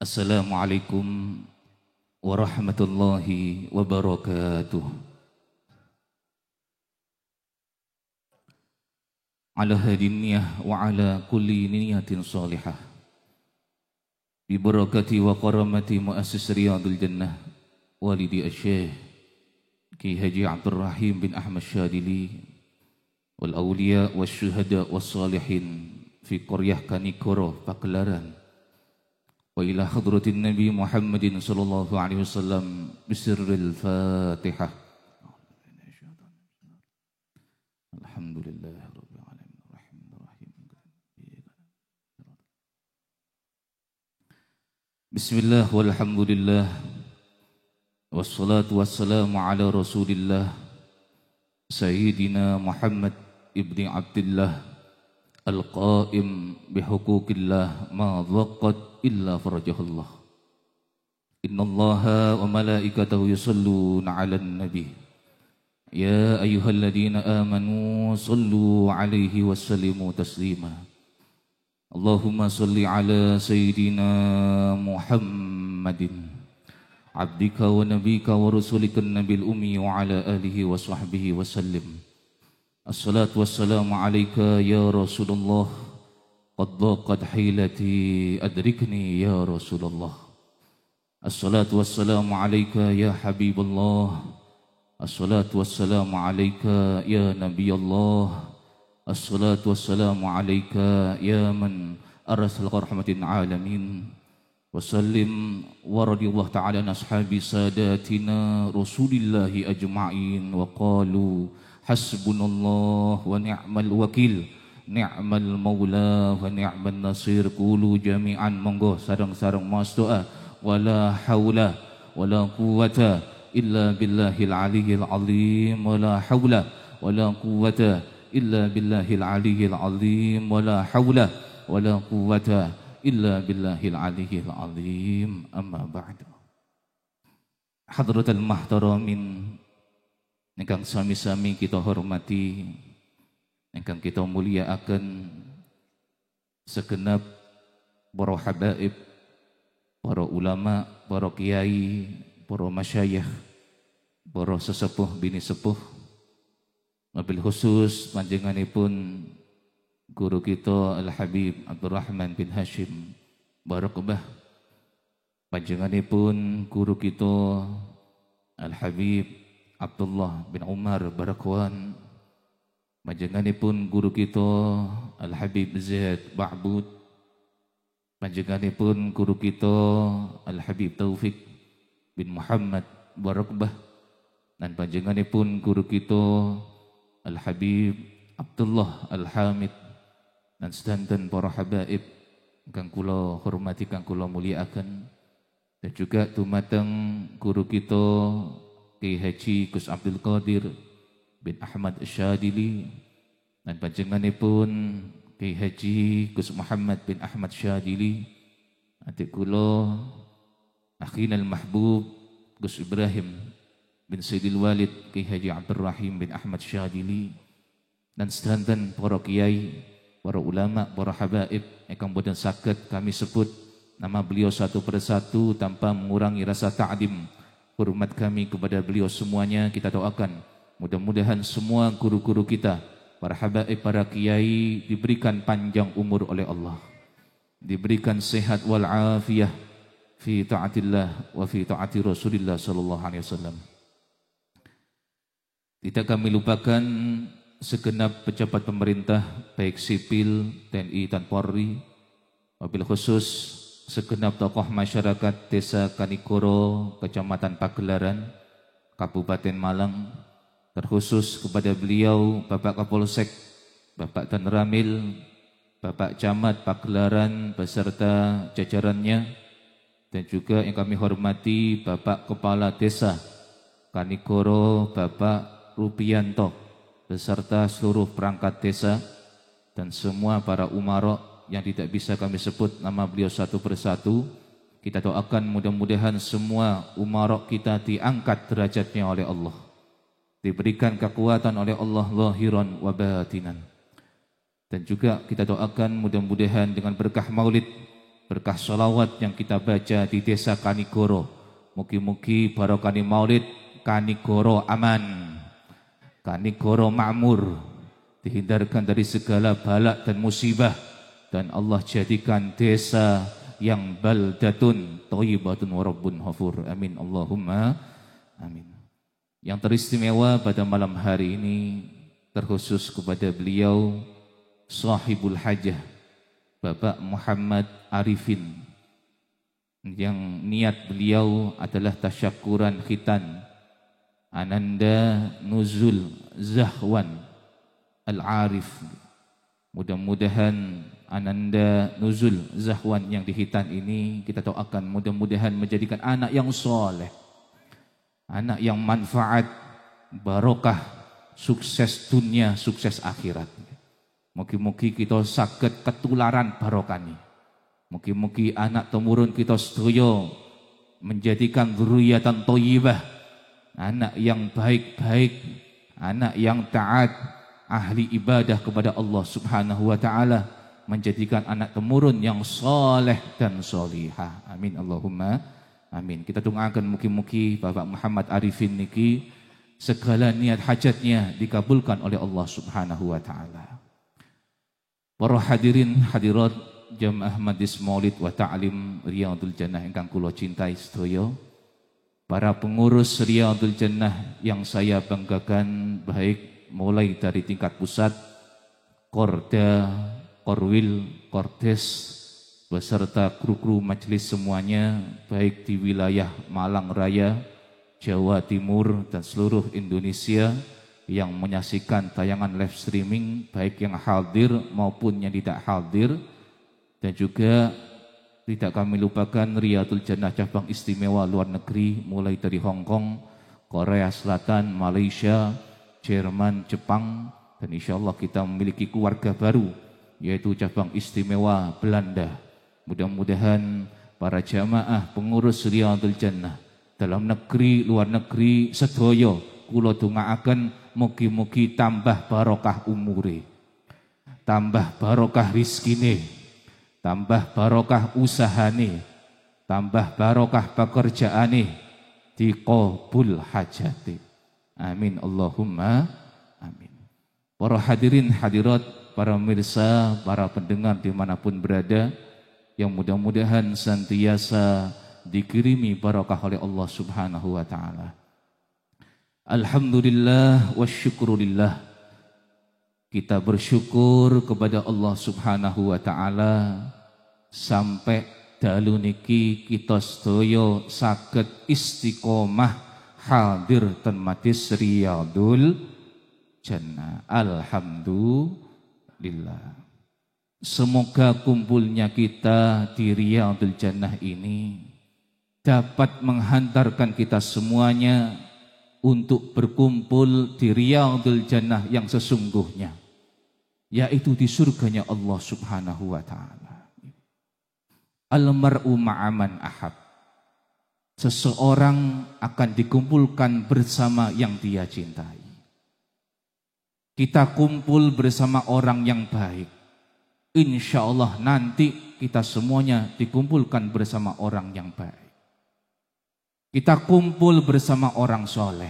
Assalamualaikum warahmatullahi wabarakatuh. Ala hadin niyah wa ala kulli niyatin salihah. Bi barakati wa karamati muassis Riyadul Jannah walidi asy-Syaikh Ki Haji Abdul Rahim bin Ahmad Syadili wal awliya wasyuhada wassalihin fi qaryah Kanikoro Pakelaran. Wa ila hadratin Nabi Muhammadin sallallahu alaihi wasallam bisirril Fatihah. Alhamdulillah rabbil alamin arrahmanir rahim. Bismillah walhamdulillah wassalatu wassalamu ala Rasulillah Sayyidina Muhammad ibni Abdullah al-qaim bihuquqillah ma dhaqat illa farajahullah. Innallaha wa malaikatahu yusalluna 'alan nabi. Ya ayyuhalladzina amanu sallu 'alaihi wa sallimu taslima. Allahumma salli 'ala sayyidina Muhammadin abdika wa nabika wa rasulikan nabil ummi wa 'ala alihi wa sahbihi wa sallim. Assalatu wassalamu alayka ya Rasulullah. Qad dhaqat hilati adrikni ya Rasulullah. Assalatu wassalamu alayka ya Habibullah. Assalatu wassalamu alayka ya Nabiyullah. Assalatu wassalamu alayka ya man arsal rahmatin alamin. Wasallim wa radiyallahu ta'ala an ashabi sadatina Rasulillahi ajma'in wa qalu hasbunallah wa ni'mal wakil, ni'mal maula wa ni'mal nasir. Qulu jami'an, monggo sareng-sareng mas doa. Wala haula wala quwata illa billahil aliyyil azim. Wala haula wala quwata illa billahil aliyyil azim. Wala haula wala quwata illa billahil aliyyil azim. Amma ba'du. Hadratul muhtaramin ingkang sami-sami kita hormati, ingkang kita mulyakaken, segenap para habaib, para ulama, para kiai, para masyayikh, para sesepuh bini sepuh, wabil khusus panjenenganipun guru kita Al-Habib Abdurrahman bin Hashim Barakbah, panjenenganipun guru kita Al-Habib Abdullah bin Umar Barakwan, panjenenganipun guru kita Al-Habib Zaid Ba'bud, panjenenganipun guru kita Al-Habib Taufik bin Muhammad Barakbah, dan panjenenganipun guru kita Al-Habib Abdullah Al-Hamid, dan sedanten para habaib kang kula hormati, kang kula mulyakaken, dan juga dumateng guru kita Ki Haji Gus Abdul Qadir bin Ahmad Syadili, dan panjenenganipun Ki Haji Gus Muhammad bin Ahmad Syadili, adik kula akhinal mahbub Gus Ibrahim bin Sayyidil Walid Ki Haji Abdul Rahim bin Ahmad Syadili, dan sedanten para kiai, para ulama, para habaib ingkang boten saged kami sebut nama beliau satu persatu tanpa mengurangi rasa ta'zim hormat kami kepada beliau semuanya. Kita doakan mudah-mudahan semua guru-guru kita, para habaib, para kiai diberikan panjang umur oleh Allah, diberikan sehat wal afiyah fi taatillah wa fi taati Rasulillah sallallahu alaihi wasallam. Tidak kami lupakan segenap pejabat pemerintah baik sipil, TNI dan Polri, wabil khusus segenap tokoh masyarakat Desa Kanikoro, Kecamatan Pagelaran, Kabupaten Malang, terkhusus kepada beliau Bapak Kapolsek, Bapak Dan Ramil, Bapak Camat Pagelaran beserta jajarannya, dan juga yang kami hormati Bapak Kepala Desa Kanikoro, Bapak Rubianto beserta seluruh perangkat desa, dan semua para umarok yang tidak bisa kami sebut nama beliau satu persatu. Kita doakan mudah-mudahan semua umarok kita diangkat derajatnya oleh Allah, diberikan kekuatan oleh Allah zahiran wa batinan. Dan juga kita doakan mudah-mudahan dengan berkah maulid berkah sholawat yang kita baca di desa Kanigoro. Mugi-mugi barokah maulid Kanigoro aman, Kanigoro makmur, dihindarkan dari segala balak dan musibah, dan Allah jadikan desa yang baldatun thayyibatun wa rabbun ghafur. Amin Allahumma amin. Yang teristimewa pada malam hari ini terkhusus kepada beliau sahibul hajah Bapak Muhammad Arifin, yang niat beliau adalah tasyakuran khitan Ananda Nuzul Zahwan Al-Arif. Mudah-mudahan Ananda Nuzul Zahwan yang dihitan ini kita doakan mudah-mudahan menjadikan anak yang soleh, anak yang manfaat, barokah, sukses dunia, sukses akhirat. Mugi-mugi kita saged ketularan barokah. Mugi-mugi anak temurun kita sedaya menjadikan dzurriatan thayyibah, anak yang baik-baik, anak yang taat, ahli ibadah kepada Allah Subhanahu wa taala, menjadikan anak temurun yang soleh dan solihah. Amin Allahumma amin. Kita doakan mugi-mugi Bapak Muhammad Arifin niki segala niat hajatnya dikabulkan oleh Allah Subhanahu wa taala. Para hadirin hadirat Jamaah Majlis Maulid wa Ta'lim Riyadhul Jannah ingkang kula cintai sedaya, para pengurus Riyadhul Jannah yang saya banggakan, baik mulai dari tingkat pusat, Korda, Korwil, Kordes, beserta kru-kru majelis semuanya, baik di wilayah Malang Raya, Jawa Timur, dan seluruh Indonesia yang menyaksikan tayangan live streaming, baik yang hadir maupun yang tidak hadir. Dan juga tidak kami lupakan Riyadhul Jannah cabang istimewa luar negeri, mulai dari Hong Kong, Korea Selatan, Malaysia, Jerman, Jepang, dan insya Allah kita memiliki keluarga baru, yaitu cabang istimewa Belanda. Mudah-mudahan para jamaah pengurus Riyadhul Jannah dalam negeri, luar negeri, sedaya kula dongaaken mugi-mugi tambah barokah umure, tambah barokah rizkine, tambah barokah usahane, tambah barokah pekerjaane, diqabul hajati. Amin Allahumma amin. Para hadirin hadirat, para pemirsa, para pendengar dimanapun berada, yang mudah-mudahan senantiasa dikirimi barokah oleh Allah Subhanahu wa taala. Alhamdulillah wa syukurillah. Kita bersyukur kepada Allah Subhanahu wa taala sampai dalu niki kita sedaya saged istiqomah hadir ten majlis Riyadhul Jannah. Alhamdulillah. Semoga kumpulnya kita di Riyadhul Jannah ini dapat menghantarkan kita semuanya untuk berkumpul di Riyadhul Jannah yang sesungguhnya, yaitu di surganya Allah Subhanahu wa taala. Al-mar'u ma'aman ahab. Seseorang akan dikumpulkan bersama yang dia cintai. Kita kumpul bersama orang yang baik. Insya Allah nanti kita semuanya dikumpulkan bersama orang yang baik. Kita kumpul bersama orang soleh.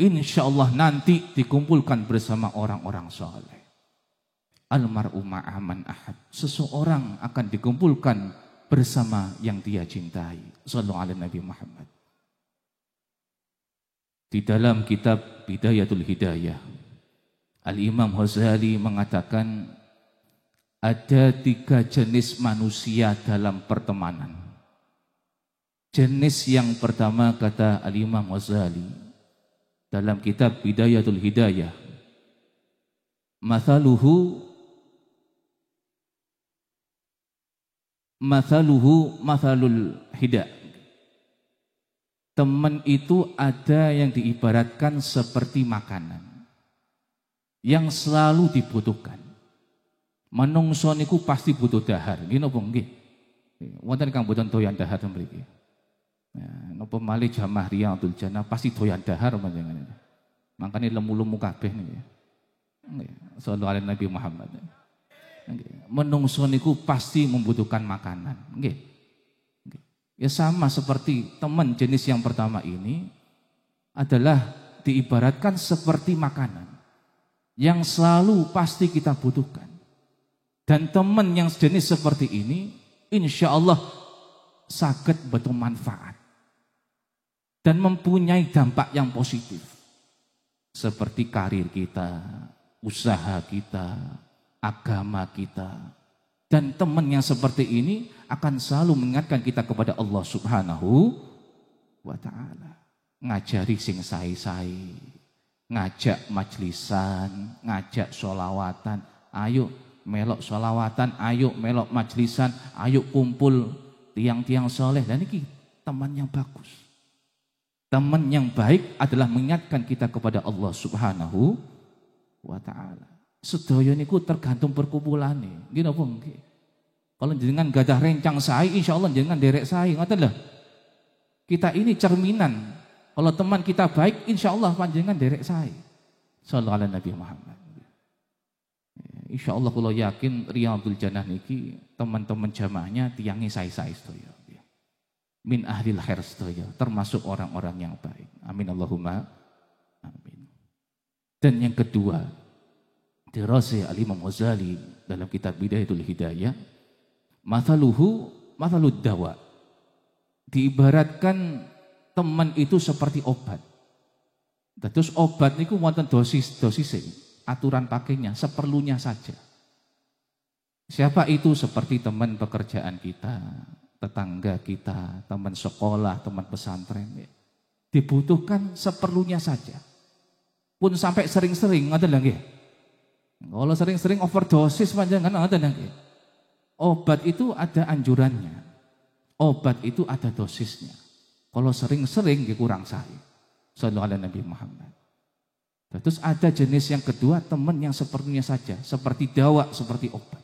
Insya Allah nanti dikumpulkan bersama orang-orang soleh. Almar'u ma'aman ahad. Seseorang akan dikumpulkan bersama yang dia cintai. Sallallahu alaihi Nabi Muhammad. Di dalam kitab Bidayatul Hidayah, Al-Imam Ghazali mengatakan ada 3 jenis manusia dalam pertemanan. Jenis yang pertama, kata Al-Imam Ghazali dalam kitab Bidayatul Hidayah, mathaluhu mathalul hida. Teman itu ada yang diibaratkan seperti makanan yang selalu dibutuhkan. Manungsa niku pasti butuh dahar. Nggih napa nggih? Wonten kang boten doyan dahar mriki. Ya, napa malih jamaah Riyadhul Jannah pasti doyan dahar panjenengan. Makane lemu-lemu kabeh niki. Nggih, sallallahu alaihi Nabi Muhammad. Menungso niku pasti membutuhkan makanan. Nggih. Ya sama seperti teman jenis yang pertama ini adalah diibaratkan seperti makanan yang selalu pasti kita butuhkan. Dan teman yang jenis seperti ini insya Allah saged betul manfaat dan mempunyai dampak yang positif seperti karir kita, usaha kita, agama kita. Dan teman yang seperti ini akan selalu mengingatkan kita kepada Allah Subhanahu wa ta'ala. Ngajari sing sae-sae, ngajak majlisan, ngajak sholawatan, ayo melok sholawatan, ayo melok majlisan, ayo kumpul tiang-tiang soleh. Dan ini teman yang bagus. Teman yang baik adalah mengingatkan kita kepada Allah Subhanahu wa ta'ala. Sedaya niku tergantung perkumpulane. Nggih napa nggih? Kalau jenengan gadah rencang sae insyaallah jenengan derek sae, ngoten lho. Kita ini cerminan. Kalau teman kita baik insyaallah panjenengan derek sae. Sallallahu alaihi Nabi Muhammad. Insyaallah kula yakin Riyadhul Jannah niki teman-teman jamaahnya tiange sae-sae sedaya. Min ahlil khair sedaya, termasuk orang-orang yang baik. Amin Allahumma amin. Dan yang kedua, dirasa Al-Imam Ghazali dalam kitab Bidayatul Hidayah, mathalud dawa. Diibaratkan teman itu seperti obat. Terus obat niku wonten dosis-dosise, aturan pakainya seperlunya saja. Siapa itu? Seperti teman pekerjaan kita, tetangga kita, teman sekolah, teman pesantren. Dibutuhkan seperlunya saja. Pun sampai sering-sering, ngoten lho nggih. Kalau sering-sering overdosis panjenengan ngoten nggih. Obat itu ada anjurannya. Obat itu ada dosisnya. Kalau sering-sering kurang sae. Sallallahu alaihi Nabi Muhammad. Terus ada jenis yang kedua, teman yang seperlunya saja, seperti dawa, seperti obat.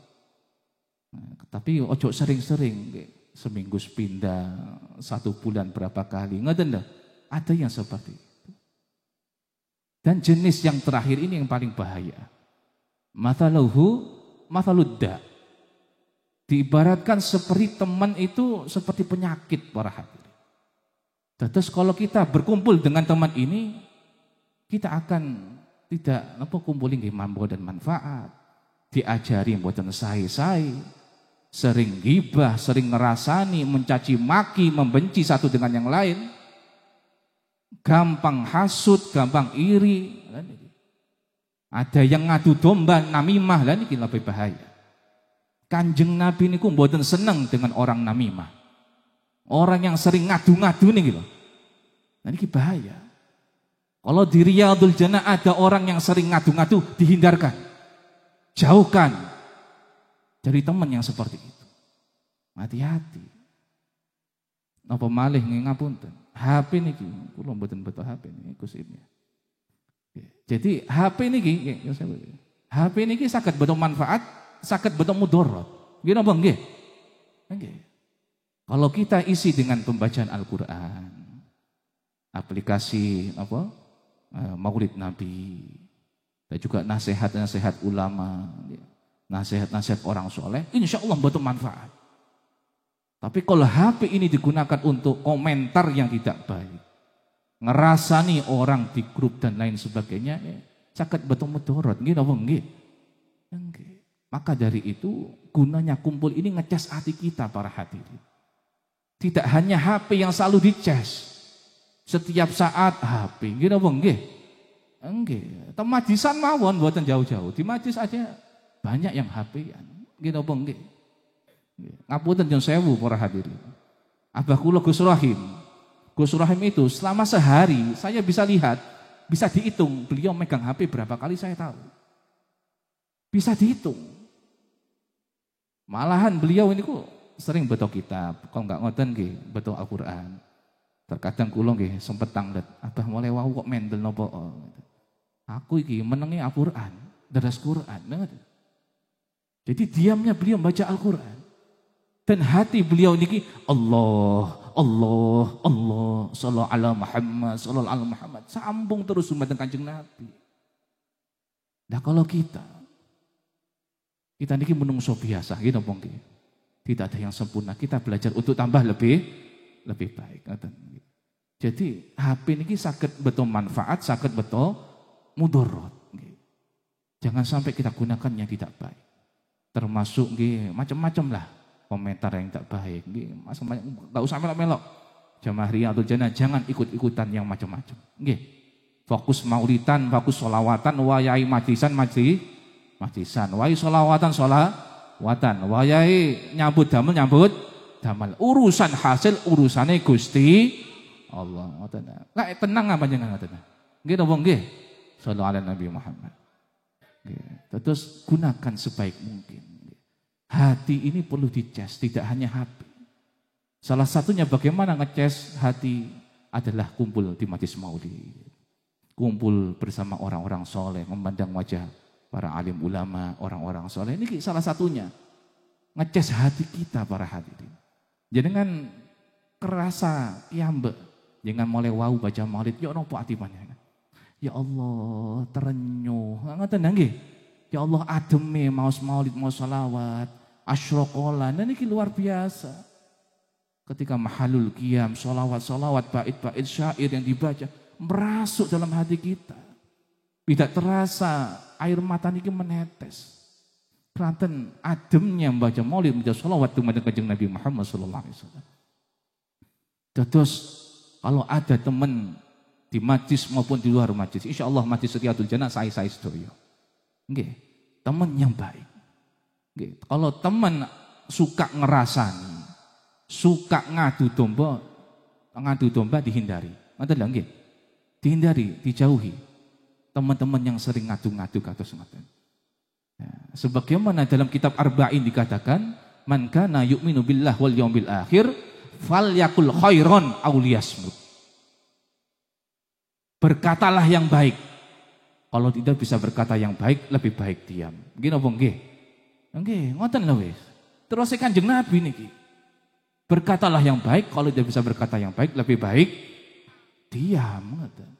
Nah, tapi ojo sering-sering, seminggu sepindah, 1 bulan berapa kali, ngoten lho. Ada yang seperti itu. Dan jenis yang terakhir ini yang paling bahaya. Mathaludda. Diibaratkan seperti teman itu seperti penyakit para hadirin. Terus kalau kita berkumpul dengan teman ini, kita akan tidak kumpulin nggih mambo dan manfaat. Diajari mboten sae-sae, sering ghibah, sering ngerasani, mencaci maki, membenci satu dengan yang lain. Gampang hasut, gampang iri. Ada yang ngadu domba, namimah, lah niki lebih bahaya. Kanjeng Nabi niku mboten seneng dengan orang namimah. Orang yang sering ngadu-ngadu nih gitu. Nah ini bahaya. Kalau di Riyadhul Jannah ada orang yang sering ngadu-ngadu, dihindarkan. Jauhkan dari teman yang seperti itu. Hati-hati. Napa malih ngapunten. HP niki, kula mboten beto HP niki Gus Ibnu. Jadi HP niki, HP niki saged beto manfaat, saged beto mudarat. Nggih napa nggih? Nggih. Kalau kita isi dengan pembacaan Al-Qur'an, aplikasi Maulid Nabi, dan juga nasihat-nasihat ulama, nasihat-nasihat orang soleh, insya Allah betul manfaat. Tapi kalau HP ini digunakan untuk komentar yang tidak baik, ngerasani orang di grup dan lain sebagainya, sakit betul mudarat, nggih napa nggih? Nggih. Maka dari itu gunanya kumpul ini ngecas hati kita para hadirin. Tidak hanya HP yang selalu dicas. Setiap saat HP, nggih napa nggih? Nggih. Temadisan mawon mboten jauh-jauh. Di majlis aja banyak yang HP-an. Nggih napa nggih? Ngapunten nyuwun sewu para hadirin. Abah kula Gus Rahim. Gus Rahim itu selama sehari saya bisa lihat, bisa dihitung beliau megang HP berapa kali saya tahu. Bisa dihitung. Malahan beliau ini kok sering beto kitab, kalau enggak ngoten nggih, beto Al-Qur'an. Terkadang kula nggih sempet tanglet, abah mulai wau kok mendel napa. Aku iki menenge Al-Qur'an, deres Qur'an, ngoten. Jadi diamnya beliau baca Al-Qur'an. Dan hati beliau niki Allah, sallallahu ala Muhammad, sallallahu ala Muhammad. Sambung terus dumateng Kanjeng Nabi. Nah kalau kita Kita niki menungso biasa, gitu napa nggih? Tidak ada yang sempurna. Kita belajar untuk tambah lebih baik. Jadi HP niki saged betul manfaat, saged betul mudarat. Jangan sampai kita gunakan yang tidak baik. Termasuk macam-macam lah komentar yang tidak baik. Enggak usah melok-melok. Jamaah Riyadhul Jannah jangan ikut-ikutan yang macam-macam. Fokus maulidan, fokus sholawatan, wayai majlisan, wayai sholawatan, wayai nyambut damel. Urusan hasil urusannya Gusti Allah. Lah tenang apa jangan ngoten. Nggih napa nggih? Shallallahu alaihi Nabi Muhammad. Terus gunakan sebaik mungkin. Hati ini perlu dicas, tidak hanya HP. Salah satunya bagaimana ngecas hati adalah kumpul di majlis maulid. Kumpul bersama orang-orang soleh, memandang wajah para alim ulama, orang-orang soleh. Ini salah satunya. Ngecas hati kita para hadirin. Jangan kerasa kiambe. Jangan mulai wau baca maulid. Ya nopo atipannya. Ya Allah terenyuh. Ngoten nggih. Ya Allah ademe maos maulid mau salawat, asyraqola. Nah niki luar biasa. Ketika mahalul qiyam, salawat, bait-bait syair yang dibaca merasuk dalam hati kita. Tidak terasa air mata niki menetes. Keranten ademnya membaca maulid, membaca salawat kepada Kanjeng Nabi Muhammad sallallahu alaihi wasallam. Terus kalau ada teman di majlis maupun di luar majlis, insya Allah majlis Riyadhul Jannah saya sedoyo. Nggih, teman yang baik. Nggih, kalau teman suka ngerasani, suka ngadu domba dihindari. Ngoten lho nggih. Dihindari, dijauhi. Teman-teman yang sering ngadu-ngadu kados ngoten. Nah, sebagaimana dalam kitab Arba'in dikatakan, man kana yu'minu billah wal yaumil akhir falyakul khairon aw liyasmut. Berkatalah yang baik. Kalau tidak bisa berkata yang baik, lebih baik diam. Nggih napa nggih? Nggih, ngoten lho wis. Terus Kanjeng Nabi niki. Berkatalah yang baik, kalau tidak bisa berkata yang baik, lebih baik diam ngoten.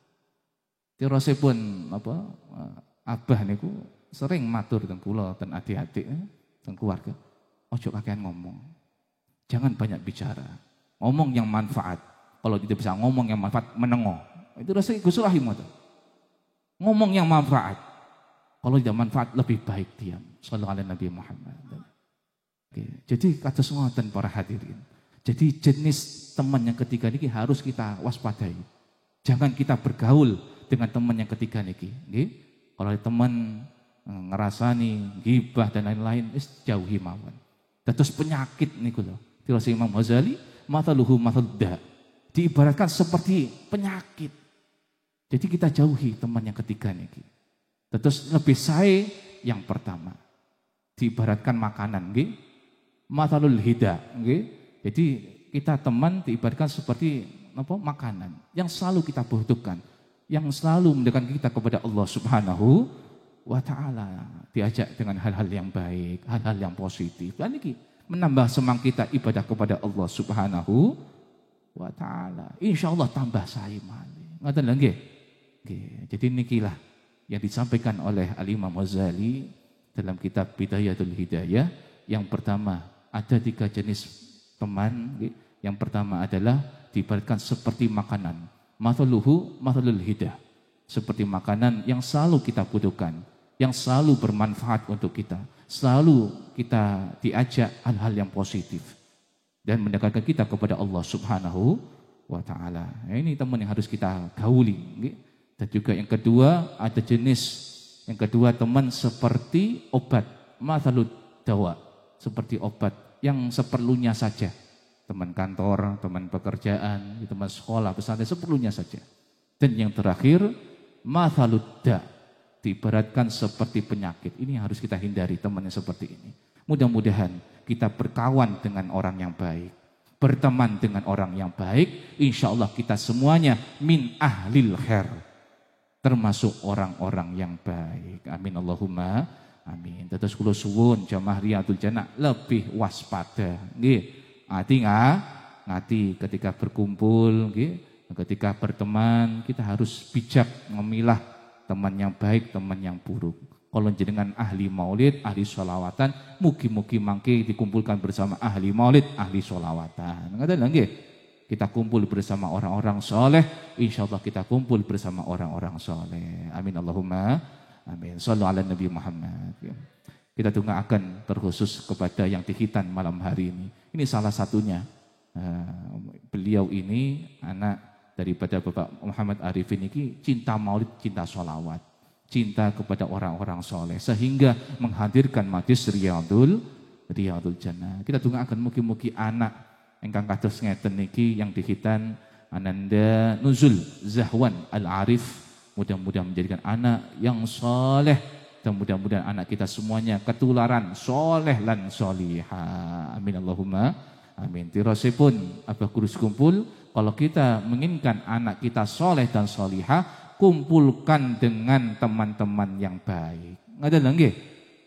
Terusipun abah niku sering matur teng kula ten adik-adik teng keluarga. Ojo kakean ngomong. Jangan banyak bicara. Ngomong yang manfaat. Kalau tidak bisa ngomong yang manfaat, menengok. Itu rasanya Gus Rahim itu. Ngomong yang manfaat. Kalau tidak manfaat lebih baik diam. Sallallahu alaihi Nabi Muhammad. Oke. Jadi kata ngoten para hadirin. Jadi jenis teman yang ketiga ini harus kita waspadai. Jangan kita bergaul dengan teman yang ketiga niki. Kalau teman ngerasani, gibah dan lain-lain, jauhi mawon. Terus penyakit niku lho. Terus Imam Ghazali, mataluhu matadda. Diibaratkan seperti penyakit. Jadi kita jauhi teman yang ketiga niki. Terus lebih saya yang pertama. Diibaratkan makanan nggih. Matalul hida nggih. Jadi kita teman diibaratkan seperti makanan yang selalu kita butuhkan, yang selalu mendekatkan kita kepada Allah Subhanahu wa taala. Diajak dengan hal-hal yang baik, hal-hal yang positif. Dan niki menambah semangat kita ibadah kepada Allah Subhanahu wa taala. Insyaallah tambah sae malih. Ngoten lho nggih. Jadi nikilah yang disampaikan oleh Al-Imam Ghazali dalam kitab Bidayatul Hidayah. Yang pertama, ada 3 jenis teman. Yang pertama adalah diibaratkan seperti makanan. Mathaluhu mathalul hidah. Seperti makanan yang selalu kita butuhkan, yang selalu bermanfaat untuk kita. Selalu kita diajak hal-hal yang positif dan mendekatkan kita kepada Allah Subhanahu wa taala. Ini teman yang harus kita gauli. Dan juga yang kedua, ada jenis yang kedua teman seperti obat, mathalud dawa, seperti obat yang seperlunya saja. Teman kantor, teman pekerjaan, teman sekolah, pesantren seperlunya saja. Dan yang terakhir, mathalud da, diibaratkan seperti penyakit. Ini harus kita hindari teman yang seperti ini. Mudah-mudahan kita berkawan dengan orang yang baik, berteman dengan orang yang baik, insya Allah kita semuanya min ahlil khair, termasuk orang-orang yang baik. Amin Allahumma amin. Terus kula suwun jamaah Riyadhul Jannah lebih waspada. Nggih. Ngati ketika berkumpul, nggih, ketika berteman, kita harus bijak memilah teman yang baik, teman yang buruk. Kalau jenengan ahli maulid, ahli sholawatan, mugi-mugi mangke dikumpulkan bersama ahli maulid, ahli sholawatan. Ngaten nggih. Kita kumpul bersama orang-orang soleh, insyaallah kita kumpul bersama orang-orang soleh. Amin Allahumma amin. Shallu ala Nabi Muhammad. Kita doakan terkhusus kepada yang dihitan malam hari ini. Ini salah satunya. Beliau ini anak daripada Bapak Muhammad Arifin ini cinta maulid, cinta sholawat, cinta kepada orang-orang soleh, sehingga menghadirkan majlis Riyadul Jannah. Kita doakan mugi-mugi anak ingkang kados ngeten niki yang dihitan Ananda Nuzul Zahwan Al-Arif, mudah-mudahan menjadikan anak yang soleh, dan mudah-mudahan anak kita semuanya ketularan soleh lan solihah. Amin Allahumma amin. Tirosipun Abah Kurus kumpul, kalau kita menginginkan anak kita soleh dan solihah, kumpulkan dengan teman-teman yang baik. Ngaten nggih?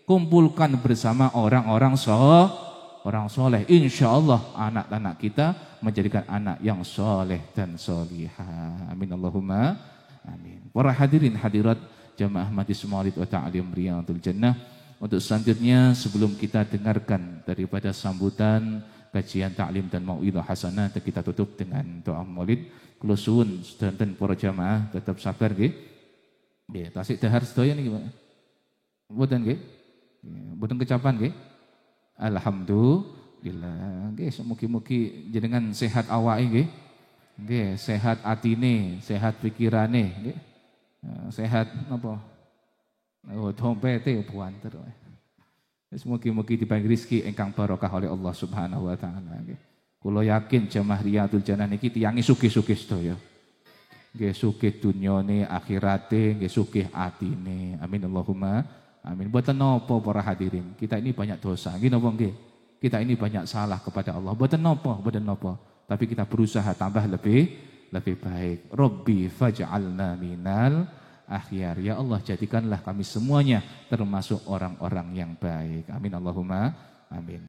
Kumpulkan bersama orang-orang soleh. Insyaallah anak-anak kita menjadikan anak yang soleh dan solihah. Amin Allahumma amin. Para hadirin hadirat Jamaah Majlis Maulid wa Ta'lim Riyadul Jannah, untuk selanjutnya sebelum kita dengarkan daripada sambutan kajian taklim dan mau'idhah hasanah, kita tutup dengan doa maulid. Kula suwun sedanten para jamaah tetap sabar nggih. Nggih, tasik dahar sedaya niki, Pak. Mboten nggih? Mboten kecapan nggih? Alhamdulillah. Nggih, mugi-mugi jenengan sehat awake nggih. Nggih, sehat atine, sehat pikirane nggih. Sehat napa? Oh, dompete buanter. Wis mugi-mugi diparingi rezeki ingkang barokah oleh Allah Subhanahu wa taala nggih. Kula yakin jamaah Riyadul Jannah niki tiyange sugih-sugih sedaya. Nggih sugih dunyane, akhirate, nggih sugih atine. Amin Allahumma amin. Mboten napa para hadirin, kita ini banyak dosa. Nggih napa nggih? Kita ini banyak salah kepada Allah. Mboten napa. Tapi kita berusaha tambah lebih baik. Rabbi faj'alna minal akhyar. Ya Allah, jadikanlah kami semuanya termasuk orang-orang yang baik. Amin Allahumma amin.